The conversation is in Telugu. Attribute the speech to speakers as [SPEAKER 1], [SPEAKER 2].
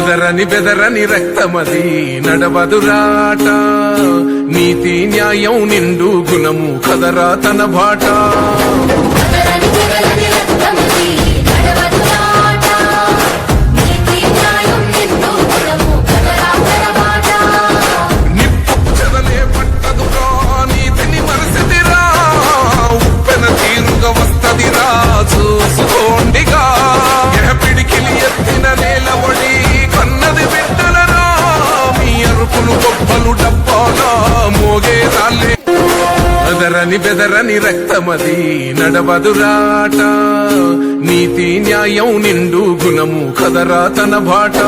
[SPEAKER 1] బెదరని బెదరని రక్తమది నడవదురాట, నీతి న్యాయం నిండు గుణము కదరా తన బాట. చూసుకోండిగా పిడికిలి ఎత్తిన నేలవడి కన్నది బిడ్డలరా, మీ అరుపులు గొప్పలు డబ్బాలా మోగే రాలే. బెదరని బెదరని రక్తమది నడవదురాట, నీతి న్యాయం నిండు గుణము కదరా తన బాట.